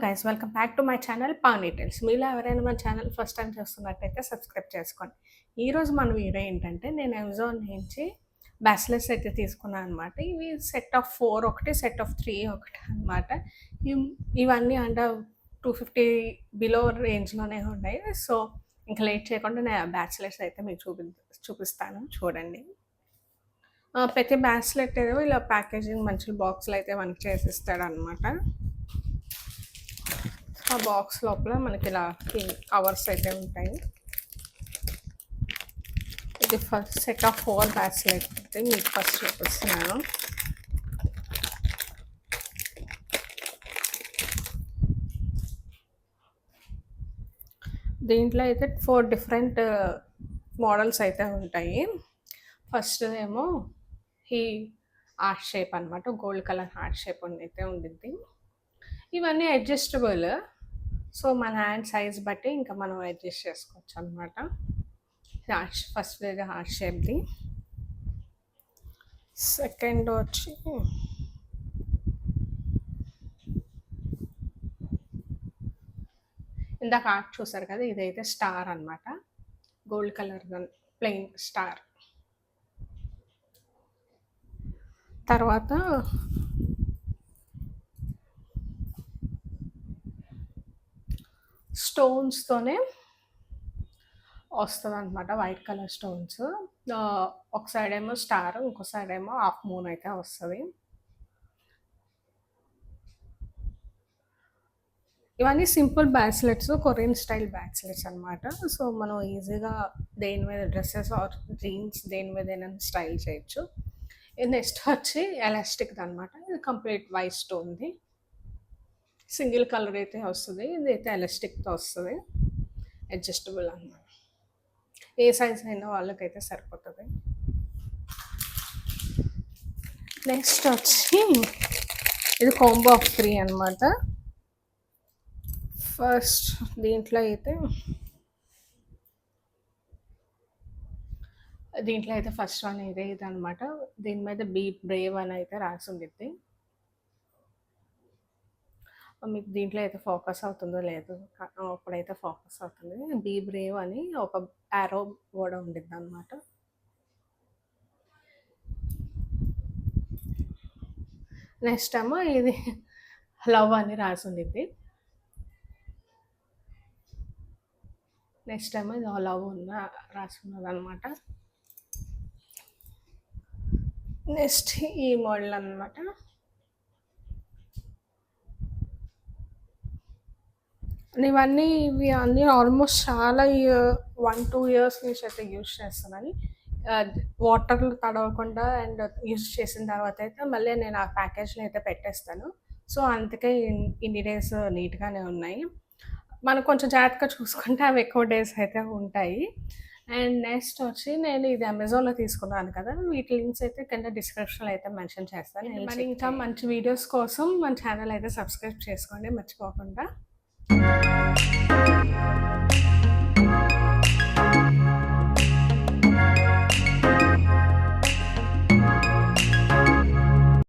Guys, welcome back to my channel Pavani tells. మీలో ఎవరైనా మన ఛానల్ ఫస్ట్ టైం చూస్తున్నట్టయితే సబ్స్క్రైబ్ చేసుకోండి. ఈరోజు మన వీడియో ఏంటంటే, నేను అమెజాన్ నుంచి బ్యాచిలర్స్ అయితే తీసుకున్నాను అనమాట. ఇవి సెట్ ఆఫ్ 4 ఒకటి, సెట్ ఆఫ్ 3 ఒకటి అనమాట. ఇవన్నీ అండర్ 250 బిలో రేంజ్లోనే ఉన్నాయి. సో ఇంకా లేట్ చేయకుండా నేను బ్యాచిలర్స్ అయితే మీకు చూపిస్తాను, చూడండి. ప్రతి బ్యాచిలెట్ ఏదో ఇలా ప్యాకేజింగ్ మంచి బాక్స్లో అయితే మనకి చేసిస్తాడు అనమాట. ఆ బాక్స్ లోపల మనకి ఇలా కవర్స్ అయితే ఉంటాయి. ఇది ఫస్ట్ సెట్ ఆఫ్ 4 బ్యాచిలెట్ అయితే మీకు ఫస్ట్ చూపిస్తున్నాను. దీంట్లో అయితే 4 డిఫరెంట్ మోడల్స్ అయితే ఉంటాయి. ఫస్ట్ ఏమో ఈ హార్ట్ షేప్ అనమాట, గోల్డ్ కలర్ హార్ట్ షేప్ అయితే ఉండిద్ది. ఇవన్నీ అడ్జస్టబుల్, సో మన హ్యాండ్ సైజ్ బట్టి ఇంకా మనం అడ్జస్ట్ చేసుకోవచ్చు అనమాట. ఫస్ట్ ఇది హార్ట్ షేప్ది. సెకండ్ వచ్చి ఇందాక హార్ట్ చూసారు కదా, ఇదైతే స్టార్ అనమాట, గోల్డ్ కలర్ ప్లెయిన్ స్టార్. తర్వాత స్టోన్స్తోనే వస్తుంది అనమాట, వైట్ కలర్ స్టోన్స్. ఒక సైడ్ ఏమో స్టార్, ఇంకో సైడ్ ఏమో హాఫ్ మూన్ అయితే వస్తుంది. ఇవన్నీ సింపుల్ బ్యాచ్లెట్స్, కొరియన్ స్టైల్ బ్యాచ్లెట్స్ అనమాట. సో మనం ఈజీగా దేని మీద డ్రెస్సెస్ ఆర్ జీన్స్ దేని మీద ఏదైనా స్టైల్ చేయొచ్చు. నెక్స్ట్ వచ్చి ఎలాస్టిక్ది అనమాట. ఇది కంప్లీట్ వైట్ స్టోన్ది, సింగిల్ కలర్ అయితే వస్తుంది. ఇది అయితే ఎలాస్టిక్తో వస్తుంది, అడ్జస్టబుల్ అన్నమాట. ఏ సైజ్ అయినా వాళ్ళకైతే సరిపోతుంది. నెక్స్ట్ వచ్చి ఇది కాంబో ఆఫ్ 3 అనమాట. ఫస్ట్ దీంట్లో అయితే ఫస్ట్ వన్ ఇది అనమాట. దీని మీద బీ బ్రేవ్ అని అయితే రాసి ఉండిద్ది. మీకు దీంట్లో అయితే ఫోకస్ అవుతుందో లేదు, అప్పుడైతే ఫోకస్ అవుతుంది. బీ బ్రేవ్ అని ఒక యారో కూడా ఉండిద్ది అనమాట. నెక్స్ట్ ఏమో ఇది లవ్ అని రాసి ఉండిద్ది. నెక్స్ట్ ఏమో ఇది లవ్ రాసి ఉన్నది అనమాట. నెక్స్ట్ ఈ మోడల్ అనమాట. ఇవి అన్నీ ఆల్మోస్ట్ చాలా 1-2 ఇయర్స్ నుంచి అయితే యూజ్ చేస్తున్నాను. వాటర్లో తడవకుండా అండ్ యూజ్ చేసిన తర్వాత అయితే మళ్ళీ నేను ఆ ప్యాకేజ్లో అయితే పెట్టేస్తాను. సో అందుకే ఇన్ని డేస్ నీట్గానే ఉన్నాయి. మనం కొంచెం జాగ్రత్తగా చూసుకుంటే అవి ఎక్కువ డేస్ అయితే ఉంటాయి. అండ్ నెక్స్ట్ వచ్చి నేను ఇది అమెజాన్లో తీసుకున్నాను కదా, వీటి లింక్స్ అయితే కింద డిస్క్రిప్షన్లో అయితే మెన్షన్ చేస్తాను. మరి ఇంకా మంచి వీడియోస్ కోసం మన ఛానల్ అయితే సబ్స్క్రైబ్ చేసుకోండి మర్చిపోకుండా.